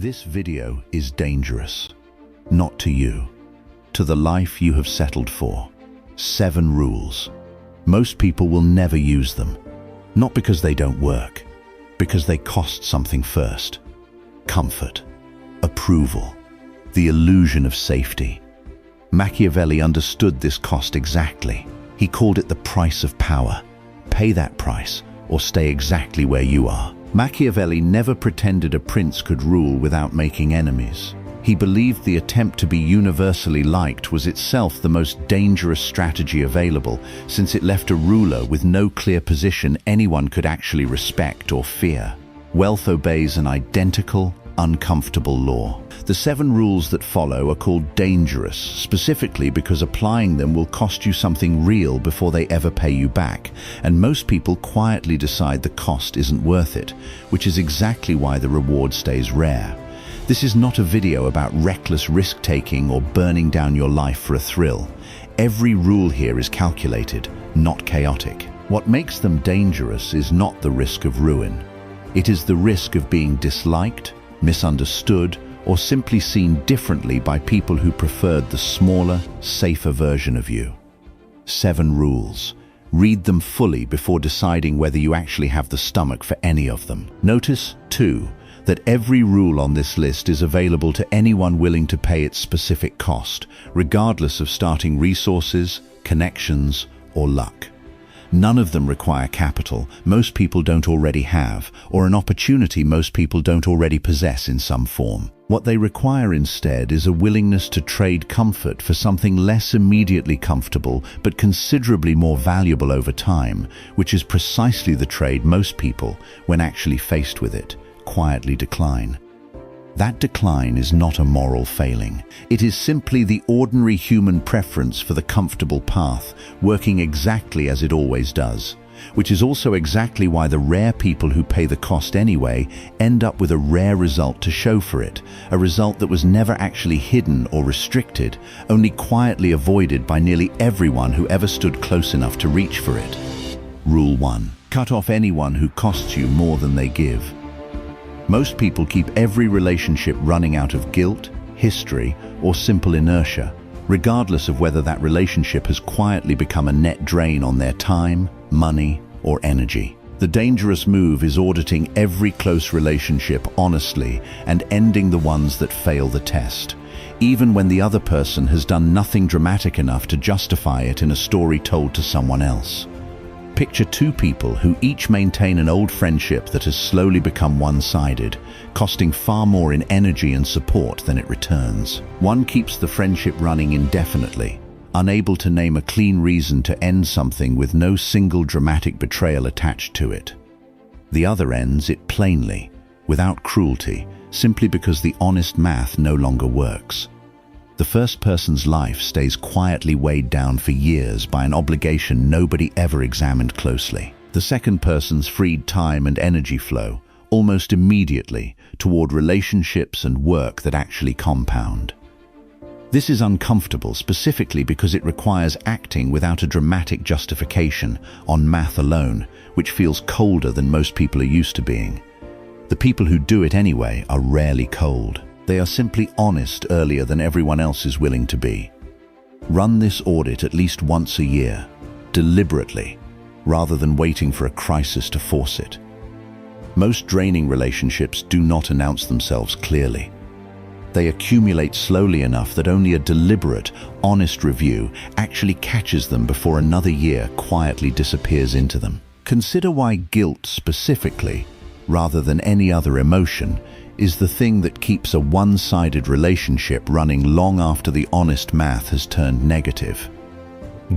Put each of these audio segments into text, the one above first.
This video is dangerous. Not to you. To the life you have settled for. 7 rules. Most people will never use them. Not because they don't work. Because they cost something first. Comfort. Approval. The illusion of safety. Machiavelli understood this cost exactly. He called it the price of power. Pay that price, or stay exactly where you are. Machiavelli never pretended a prince could rule without making enemies. He believed the attempt to be universally liked was itself the most dangerous strategy available, since it left a ruler with no clear position anyone could actually respect or fear. Wealth obeys an identical, uncomfortable law. The 7 rules that follow are called dangerous, specifically because applying them will cost you something real before they ever pay you back, and most people quietly decide the cost isn't worth it, which is exactly why the reward stays rare. This is not a video about reckless risk-taking or burning down your life for a thrill. Every rule here is calculated, not chaotic. What makes them dangerous is not the risk of ruin. It is the risk of being disliked, misunderstood, or simply seen differently by people who preferred the smaller, safer version of you. 7 rules. Read them fully before deciding whether you actually have the stomach for any of them. Notice, too, that every rule on this list is available to anyone willing to pay its specific cost, regardless of starting resources, connections, or luck. None of them require capital most people don't already have, or an opportunity most people don't already possess in some form. What they require instead is a willingness to trade comfort for something less immediately comfortable but considerably more valuable over time, which is precisely the trade most people, when actually faced with it, quietly decline. That decline is not a moral failing. It is simply the ordinary human preference for the comfortable path, working exactly as it always does, which is also exactly why the rare people who pay the cost anyway end up with a rare result to show for it, a result that was never actually hidden or restricted, only quietly avoided by nearly everyone who ever stood close enough to reach for it. Rule 1. Cut off anyone who costs you more than they give. Most people keep every relationship running out of guilt, history, or simple inertia, regardless of whether that relationship has quietly become a net drain on their time, money, or energy. The dangerous move is auditing every close relationship honestly and ending the ones that fail the test, even when the other person has done nothing dramatic enough to justify it in a story told to someone else. Picture 2 people who each maintain an old friendship that has slowly become one-sided, costing far more in energy and support than it returns. One keeps the friendship running indefinitely, unable to name a clean reason to end something with no single dramatic betrayal attached to it. The other ends it plainly, without cruelty, simply because the honest math no longer works. The first person's life stays quietly weighed down for years by an obligation nobody ever examined closely. The second person's freed time and energy flow, almost immediately, toward relationships and work that actually compound. This is uncomfortable specifically because it requires acting without a dramatic justification, on math alone, which feels colder than most people are used to being. The people who do it anyway are rarely cold. They are simply honest earlier than everyone else is willing to be. Run this audit at least once a year, deliberately, rather than waiting for a crisis to force it. Most draining relationships do not announce themselves clearly. They accumulate slowly enough that only a deliberate, honest review actually catches them before another year quietly disappears into them. Consider why guilt specifically, rather than any other emotion, is the thing that keeps a one-sided relationship running long after the honest math has turned negative.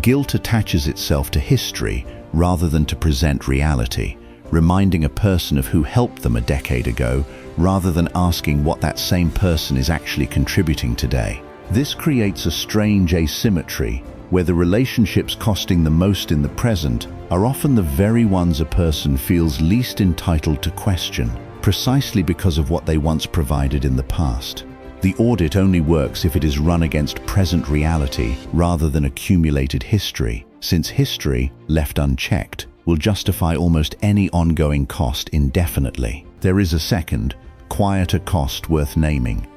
Guilt attaches itself to history rather than to present reality, reminding a person of who helped them a decade ago rather than asking what that same person is actually contributing today. This creates a strange asymmetry where the relationships costing the most in the present are often the very ones a person feels least entitled to question, precisely because of what they once provided in the past. The audit only works if it is run against present reality rather than accumulated history, since history, left unchecked, will justify almost any ongoing cost indefinitely. There is a second, quieter cost worth naming.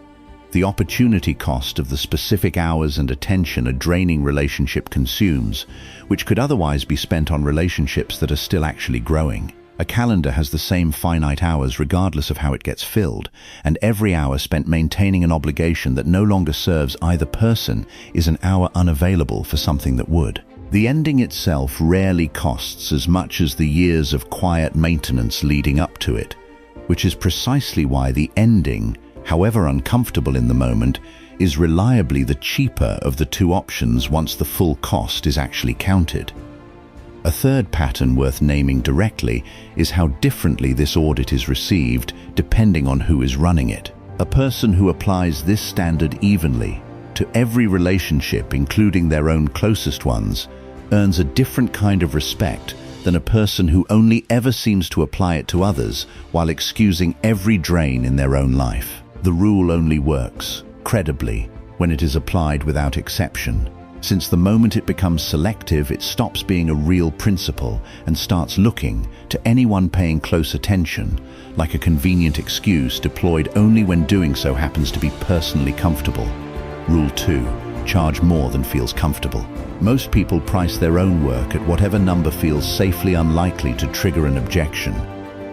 The opportunity cost of the specific hours and attention a draining relationship consumes, which could otherwise be spent on relationships that are still actually growing. A calendar has the same finite hours regardless of how it gets filled, and every hour spent maintaining an obligation that no longer serves either person is an hour unavailable for something that would. The ending itself rarely costs as much as the years of quiet maintenance leading up to it, which is precisely why the ending, however uncomfortable in the moment, is reliably the cheaper of the two options once the full cost is actually counted. A third pattern worth naming directly is how differently this audit is received depending on who is running it. A person who applies this standard evenly to every relationship, including their own closest ones, earns a different kind of respect than a person who only ever seems to apply it to others while excusing every drain in their own life. The rule only works, credibly, when it is applied without exception. Since the moment it becomes selective, it stops being a real principle and starts looking, to anyone paying close attention, like a convenient excuse deployed only when doing so happens to be personally comfortable. Rule 2. Charge more than feels comfortable. Most people price their own work at whatever number feels safely unlikely to trigger an objection,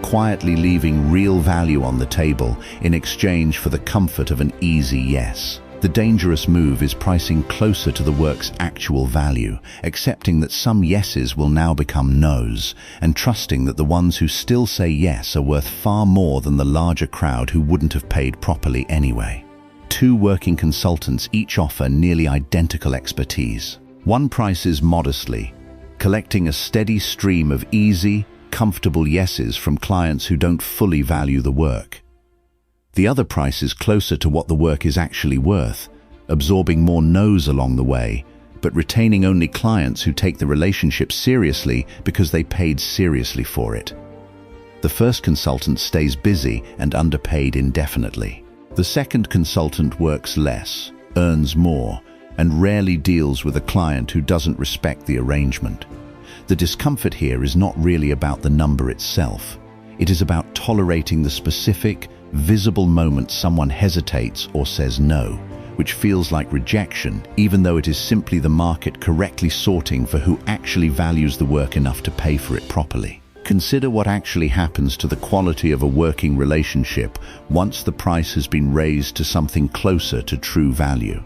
quietly leaving real value on the table in exchange for the comfort of an easy yes. The dangerous move is pricing closer to the work's actual value, accepting that some yeses will now become nos, and trusting that the ones who still say yes are worth far more than the larger crowd who wouldn't have paid properly anyway. Two working consultants each offer nearly identical expertise. One prices modestly, collecting a steady stream of easy, comfortable yeses from clients who don't fully value the work. The other prices closer to what the work is actually worth, absorbing more no's along the way, but retaining only clients who take the relationship seriously because they paid seriously for it. The first consultant stays busy and underpaid indefinitely. The second consultant works less, earns more, and rarely deals with a client who doesn't respect the arrangement. The discomfort here is not really about the number itself. It is about tolerating the specific, visible moment someone hesitates or says no, which feels like rejection, even though it is simply the market correctly sorting for who actually values the work enough to pay for it properly. Consider what actually happens to the quality of a working relationship once the price has been raised to something closer to true value.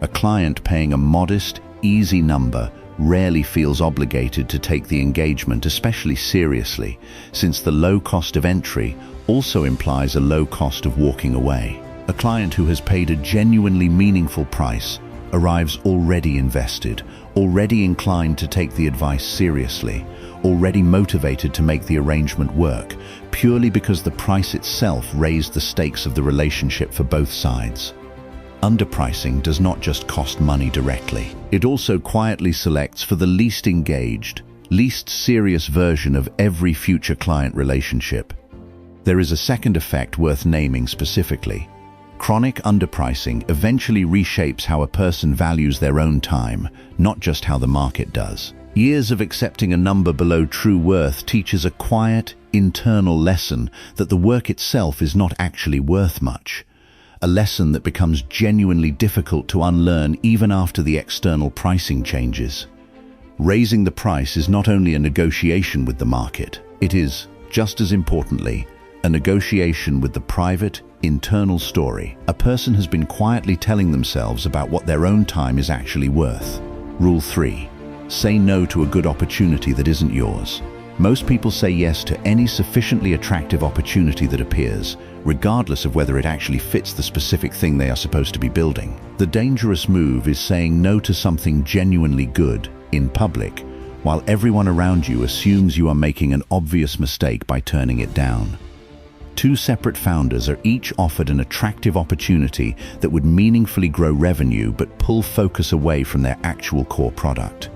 A client paying a modest, easy number rarely feels obligated to take the engagement especially seriously, since the low cost of entry also implies a low cost of walking away. A client who has paid a genuinely meaningful price arrives already invested, already inclined to take the advice seriously, already motivated to make the arrangement work, purely because the price itself raised the stakes of the relationship for both sides. Underpricing does not just cost money directly. It also quietly selects for the least engaged, least serious version of every future client relationship. There is a second effect worth naming specifically. Chronic underpricing eventually reshapes how a person values their own time, not just how the market does. Years of accepting a number below true worth teaches a quiet, internal lesson that the work itself is not actually worth much. A lesson that becomes genuinely difficult to unlearn even after the external pricing changes. Raising the price is not only a negotiation with the market, it is, just as importantly, a negotiation with the private, internal story a person has been quietly telling themselves about what their own time is actually worth. Rule 3. Say no to a good opportunity that isn't yours. Most people say yes to any sufficiently attractive opportunity that appears, regardless of whether it actually fits the specific thing they are supposed to be building. The dangerous move is saying no to something genuinely good, in public, while everyone around you assumes you are making an obvious mistake by turning it down. Two separate founders are each offered an attractive opportunity that would meaningfully grow revenue but pull focus away from their actual core product.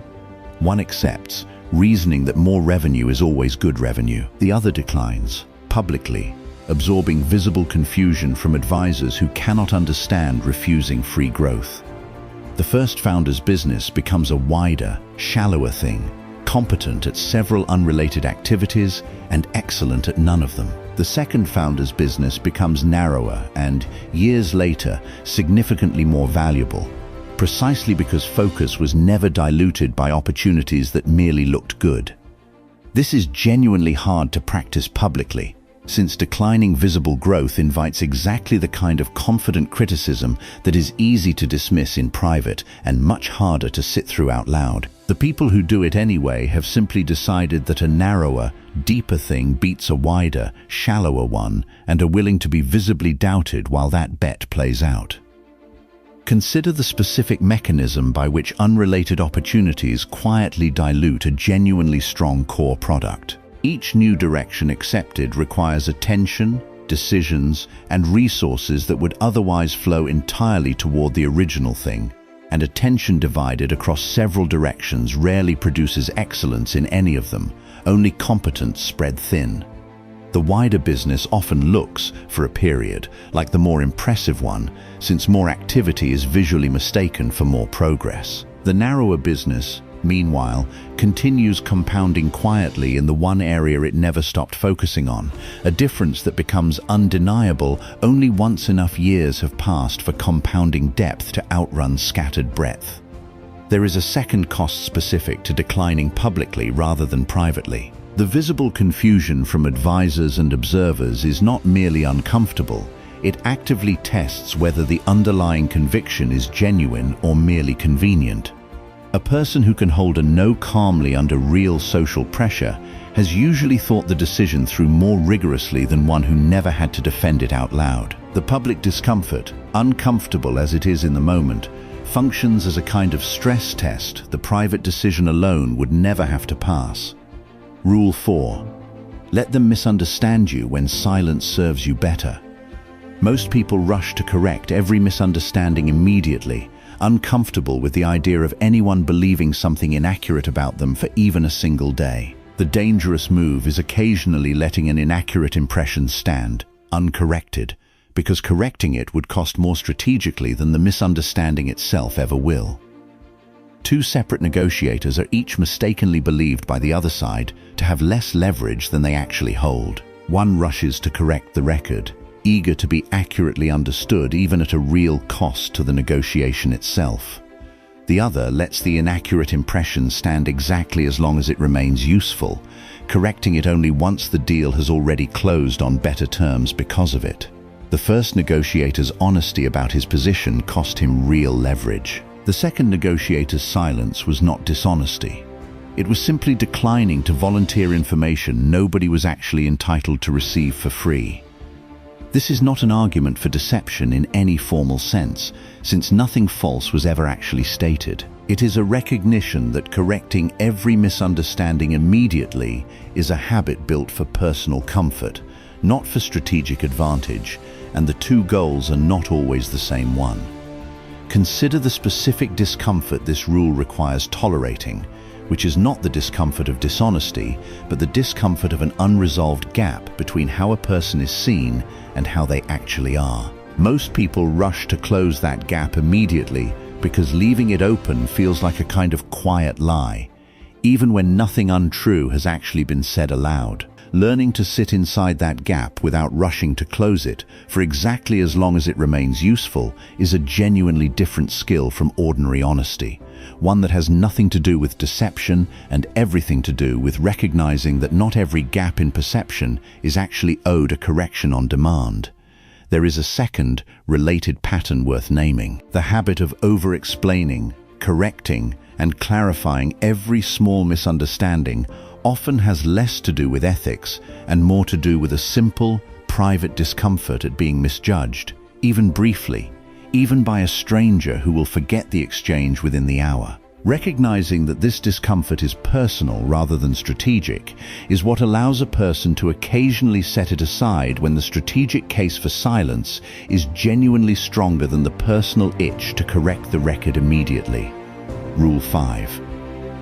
One accepts, reasoning that more revenue is always good revenue. The other declines, publicly, absorbing visible confusion from advisors who cannot understand refusing free growth. The first founder's business becomes a wider, shallower thing, competent at several unrelated activities and excellent at none of them. The second founder's business becomes narrower and, years later, significantly more valuable, precisely because focus was never diluted by opportunities that merely looked good. This is genuinely hard to practice publicly, since declining visible growth invites exactly the kind of confident criticism that is easy to dismiss in private and much harder to sit through out loud. The people who do it anyway have simply decided that a narrower, deeper thing beats a wider, shallower one, and are willing to be visibly doubted while that bet plays out. Consider the specific mechanism by which unrelated opportunities quietly dilute a genuinely strong core product. Each new direction accepted requires attention, decisions, and resources that would otherwise flow entirely toward the original thing, and attention divided across several directions rarely produces excellence in any of them, only competence spread thin. The wider business often looks, for a period, like the more impressive one, since more activity is visually mistaken for more progress. The narrower business, meanwhile, continues compounding quietly in the one area it never stopped focusing on, a difference that becomes undeniable only once enough years have passed for compounding depth to outrun scattered breadth. There is a second cost specific to declining publicly rather than privately. The visible confusion from advisors and observers is not merely uncomfortable, it actively tests whether the underlying conviction is genuine or merely convenient. A person who can hold a no calmly under real social pressure has usually thought the decision through more rigorously than one who never had to defend it out loud. The public discomfort, uncomfortable as it is in the moment, functions as a kind of stress test the private decision alone would never have to pass. Rule 4. Let them misunderstand you when silence serves you better. Most people rush to correct every misunderstanding immediately, uncomfortable with the idea of anyone believing something inaccurate about them for even a single day. The dangerous move is occasionally letting an inaccurate impression stand, uncorrected, because correcting it would cost more strategically than the misunderstanding itself ever will. Two separate negotiators are each mistakenly believed by the other side to have less leverage than they actually hold. One rushes to correct the record, eager to be accurately understood even at a real cost to the negotiation itself. The other lets the inaccurate impression stand exactly as long as it remains useful, correcting it only once the deal has already closed on better terms because of it. The first negotiator's honesty about his position cost him real leverage. The second negotiator's silence was not dishonesty. It was simply declining to volunteer information nobody was actually entitled to receive for free. This is not an argument for deception in any formal sense, since nothing false was ever actually stated. It is a recognition that correcting every misunderstanding immediately is a habit built for personal comfort, not for strategic advantage, and the two goals are not always the same one. Consider the specific discomfort this rule requires tolerating, which is not the discomfort of dishonesty, but the discomfort of an unresolved gap between how a person is seen and how they actually are. Most people rush to close that gap immediately because leaving it open feels like a kind of quiet lie, even when nothing untrue has actually been said aloud. Learning to sit inside that gap without rushing to close it for exactly as long as it remains useful is a genuinely different skill from ordinary honesty, one that has nothing to do with deception and everything to do with recognizing that not every gap in perception is actually owed a correction on demand. There is a second, related pattern worth naming: the habit of over-explaining, correcting, and clarifying every small misunderstanding often has less to do with ethics and more to do with a simple, private discomfort at being misjudged, even briefly, even by a stranger who will forget the exchange within the hour. Recognizing that this discomfort is personal rather than strategic is what allows a person to occasionally set it aside when the strategic case for silence is genuinely stronger than the personal itch to correct the record immediately. Rule 5.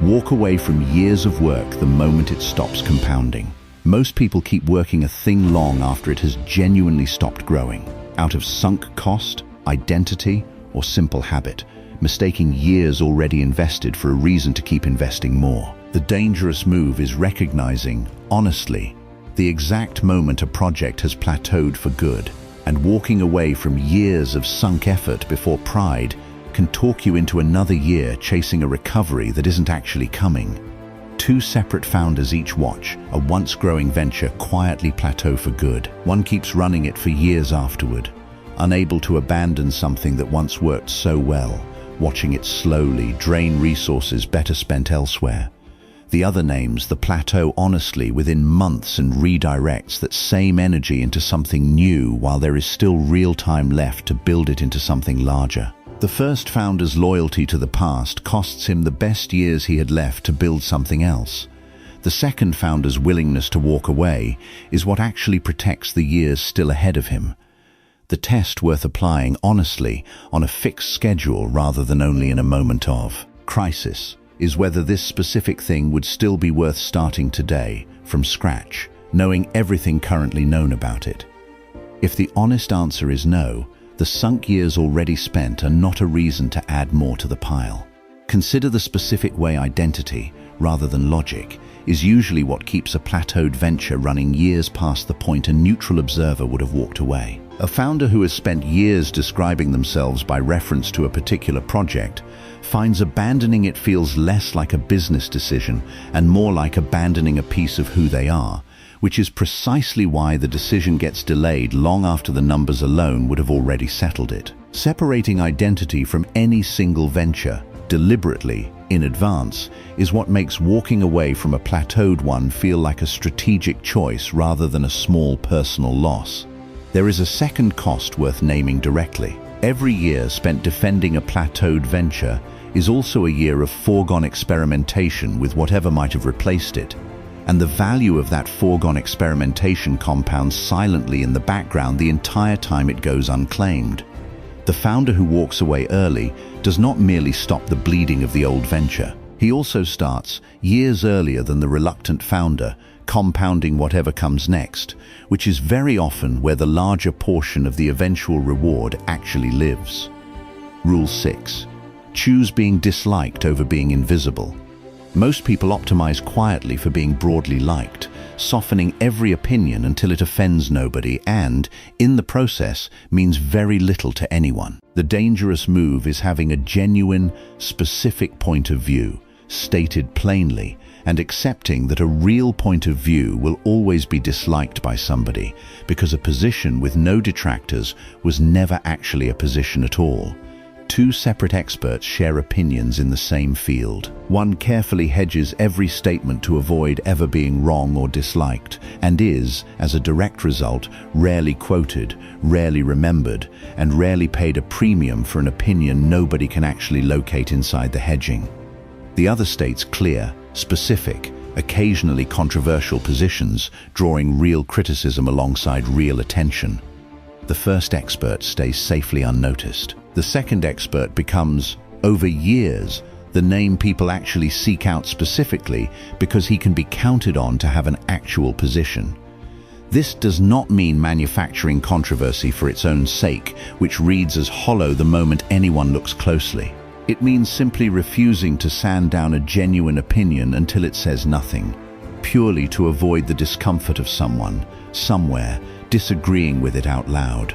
Walk away from years of work the moment it stops compounding. Most people keep working a thing long after it has genuinely stopped growing, out of sunk cost, identity, or simple habit, mistaking years already invested for a reason to keep investing more. The dangerous move is recognizing, honestly, the exact moment a project has plateaued for good, and walking away from years of sunk effort before pride can talk you into another year chasing a recovery that isn't actually coming. Two separate founders each watch a once-growing venture quietly plateau for good. One keeps running it for years afterward, unable to abandon something that once worked so well, watching it slowly drain resources better spent elsewhere. The other names the plateau honestly within months and redirects that same energy into something new while there is still real time left to build it into something larger. The first founder's loyalty to the past costs him the best years he had left to build something else. The second founder's willingness to walk away is what actually protects the years still ahead of him. The test worth applying honestly on a fixed schedule rather than only in a moment of crisis is whether this specific thing would still be worth starting today, from scratch, knowing everything currently known about it. If the honest answer is no, the sunk years already spent are not a reason to add more to the pile. Consider the specific way identity, rather than logic, is usually what keeps a plateaued venture running years past the point a neutral observer would have walked away. A founder who has spent years describing themselves by reference to a particular project finds abandoning it feels less like a business decision and more like abandoning a piece of who they are, which is precisely why the decision gets delayed long after the numbers alone would have already settled it. Separating identity from any single venture, deliberately, in advance, is what makes walking away from a plateaued one feel like a strategic choice rather than a small personal loss. There is a second cost worth naming directly. Every year spent defending a plateaued venture is also a year of foregone experimentation with whatever might have replaced it, and the value of that foregone experimentation compounds silently in the background the entire time it goes unclaimed. The founder who walks away early does not merely stop the bleeding of the old venture. He also starts, years earlier than the reluctant founder, compounding whatever comes next, which is very often where the larger portion of the eventual reward actually lives. Rule 6. Choose being disliked over being invisible. Most people optimize quietly for being broadly liked, softening every opinion until it offends nobody and, in the process, means very little to anyone. The dangerous move is having a genuine, specific point of view, stated plainly, and accepting that a real point of view will always be disliked by somebody because a position with no detractors was never actually a position at all. Two separate experts share opinions in the same field. One carefully hedges every statement to avoid ever being wrong or disliked, and is, as a direct result, rarely quoted, rarely remembered, and rarely paid a premium for an opinion nobody can actually locate inside the hedging. The other states clear, specific, occasionally controversial positions, drawing real criticism alongside real attention. The first expert stays safely unnoticed. The second expert becomes, over years, the name people actually seek out specifically because he can be counted on to have an actual position. This does not mean manufacturing controversy for its own sake, which reads as hollow the moment anyone looks closely. It means simply refusing to sand down a genuine opinion until it says nothing, purely to avoid the discomfort of someone, somewhere, disagreeing with it out loud.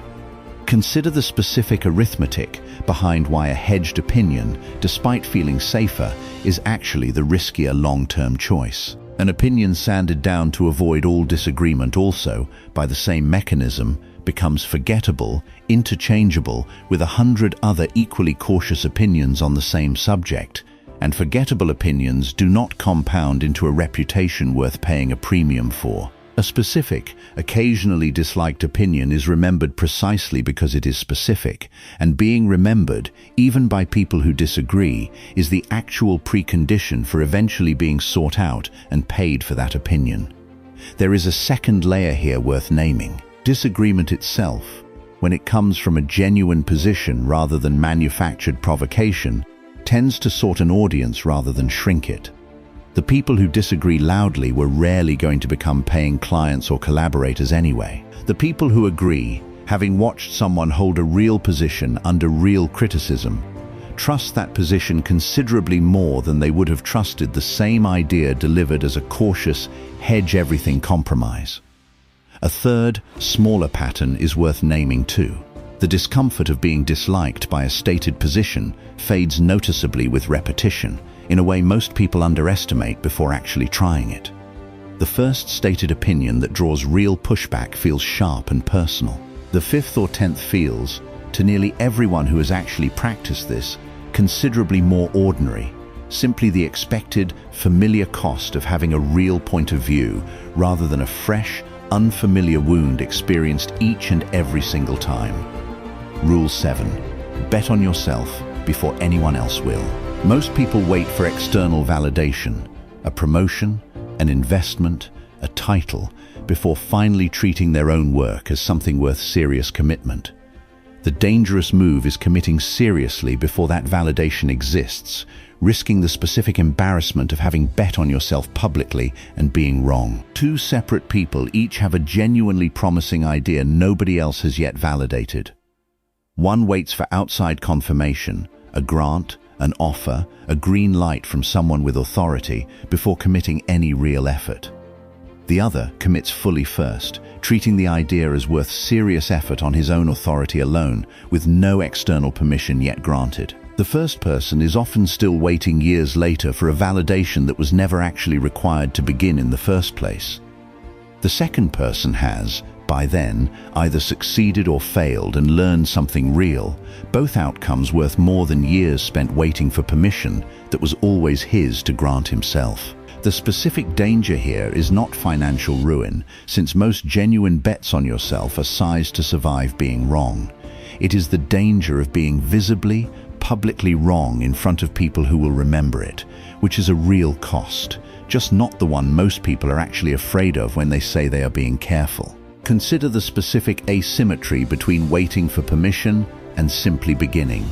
Consider the specific arithmetic behind why a hedged opinion, despite feeling safer, is actually the riskier long-term choice. An opinion sanded down to avoid all disagreement also, by the same mechanism, becomes forgettable, interchangeable with 100 other equally cautious opinions on the same subject, and forgettable opinions do not compound into a reputation worth paying a premium for. A specific, occasionally disliked opinion is remembered precisely because it is specific, and being remembered, even by people who disagree, is the actual precondition for eventually being sought out and paid for that opinion. There is a second layer here worth naming. Disagreement itself, when it comes from a genuine position rather than manufactured provocation, tends to sort an audience rather than shrink it. The people who disagree loudly were rarely going to become paying clients or collaborators anyway. The people who agree, having watched someone hold a real position under real criticism, trust that position considerably more than they would have trusted the same idea delivered as a cautious, hedge-everything compromise. A third, smaller pattern is worth naming too. The discomfort of being disliked by a stated position fades noticeably with repetition, in a way most people underestimate before actually trying it. The first stated opinion that draws real pushback feels sharp and personal. The fifth or 10th feels, to nearly everyone who has actually practiced this, considerably more ordinary, simply the expected, familiar cost of having a real point of view rather than a fresh, unfamiliar wound experienced each and every single time. Rule 7. Bet on yourself before anyone else will. Most people wait for external validation, a promotion, an investment, a title, before finally treating their own work as something worth serious commitment. The dangerous move is committing seriously before that validation exists, risking the specific embarrassment of having bet on yourself publicly and being wrong. Two separate people each have a genuinely promising idea nobody else has yet validated. One waits for outside confirmation, a grant, an offer, a green light from someone with authority before committing any real effort. The other commits fully first, treating the idea as worth serious effort on his own authority alone, with no external permission yet granted. The first person is often still waiting years later for a validation that was never actually required to begin in the first place. The second person has, by then, either succeeded or failed and learned something real, both outcomes worth more than years spent waiting for permission that was always his to grant himself. The specific danger here is not financial ruin, since most genuine bets on yourself are sized to survive being wrong. It is the danger of being visibly, publicly wrong in front of people who will remember it, which is a real cost, just not the one most people are actually afraid of when they say they are being careful. Consider the specific asymmetry between waiting for permission and simply beginning.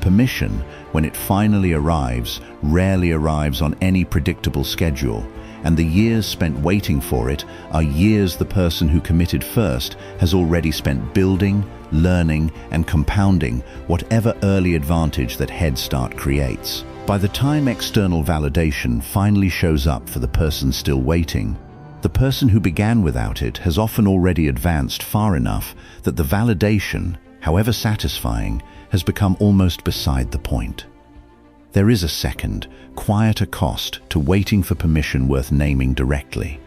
Permission, when it finally arrives, rarely arrives on any predictable schedule, and the years spent waiting for it are years the person who committed first has already spent building, learning, and compounding whatever early advantage that head start creates. By the time external validation finally shows up for the person still waiting, the person who began without it has often already advanced far enough that the validation, however satisfying, has become almost beside the point. There is a second, quieter cost to waiting for permission worth naming directly.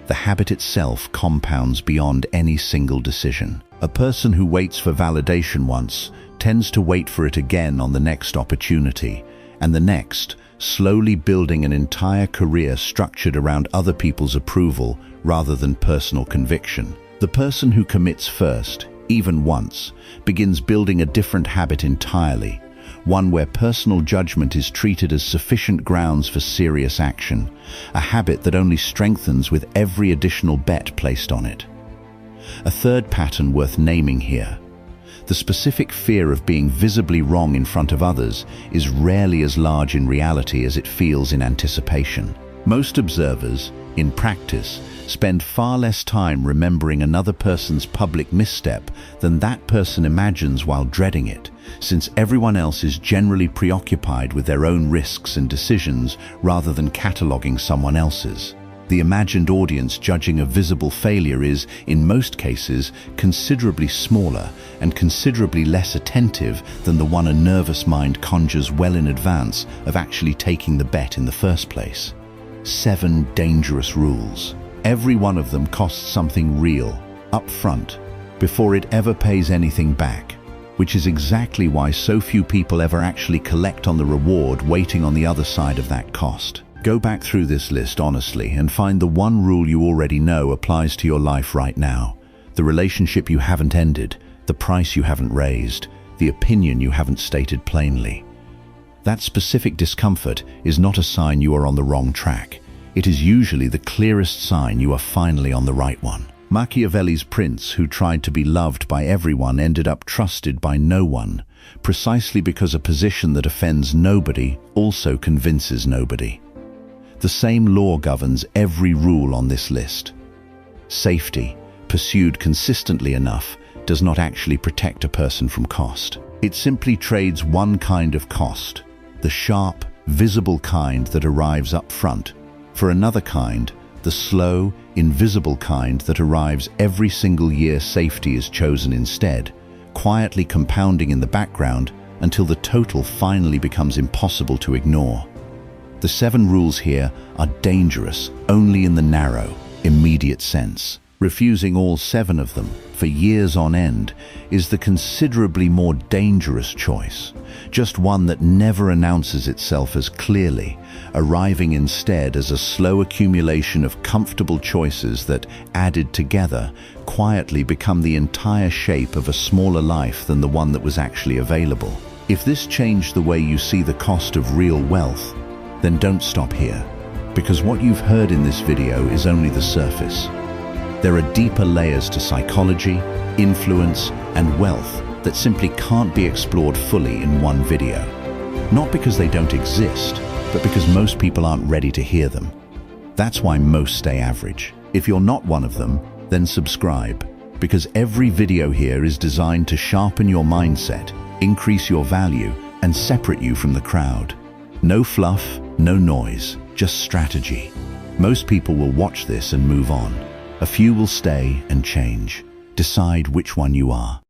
The habit itself compounds beyond any single decision. A person who waits for validation once tends to wait for it again on the next opportunity, and the next, slowly building an entire career structured around other people's approval rather than personal conviction. The person who commits first, even once, begins building a different habit entirely, one where personal judgment is treated as sufficient grounds for serious action, a habit that only strengthens with every additional bet placed on it. A third pattern worth naming here. The specific fear of being visibly wrong in front of others is rarely as large in reality as it feels in anticipation. Most observers, in practice, spend far less time remembering another person's public misstep than that person imagines while dreading it, since everyone else is generally preoccupied with their own risks and decisions rather than cataloging someone else's. The imagined audience judging a visible failure is, in most cases, considerably smaller and considerably less attentive than the one a nervous mind conjures well in advance of actually taking the bet in the first place. 7 dangerous rules. Every one of them costs something real, up front, before it ever pays anything back, which is exactly why so few people ever actually collect on the reward waiting on the other side of that cost. Go back through this list honestly and find the one rule you already know applies to your life right now, the relationship you haven't ended, the price you haven't raised, the opinion you haven't stated plainly. That specific discomfort is not a sign you are on the wrong track. It is usually the clearest sign you are finally on the right one. Machiavelli's prince, who tried to be loved by everyone, ended up trusted by no one, precisely because a position that offends nobody also convinces nobody. The same law governs every rule on this list. Safety, pursued consistently enough, does not actually protect a person from cost. It simply trades one kind of cost, the sharp, visible kind that arrives up front, for another kind, the slow, invisible kind that arrives every single year. Safety is chosen instead, quietly compounding in the background until the total finally becomes impossible to ignore. The 7 rules here are dangerous only in the narrow, immediate sense. Refusing all 7 of them for years on end is the considerably more dangerous choice, just one that never announces itself as clearly, arriving instead as a slow accumulation of comfortable choices that, added together, quietly become the entire shape of a smaller life than the one that was actually available. If this changed the way you see the cost of real wealth, then don't stop here, because what you've heard in this video is only the surface. There are deeper layers to psychology, influence, and wealth that simply can't be explored fully in one video. Not because they don't exist, but because most people aren't ready to hear them. That's why most stay average. If you're not one of them, then subscribe, because every video here is designed to sharpen your mindset, increase your value, and separate you from the crowd. No fluff, no noise, just strategy. Most people will watch this and move on. A few will stay and change. Decide which one you are.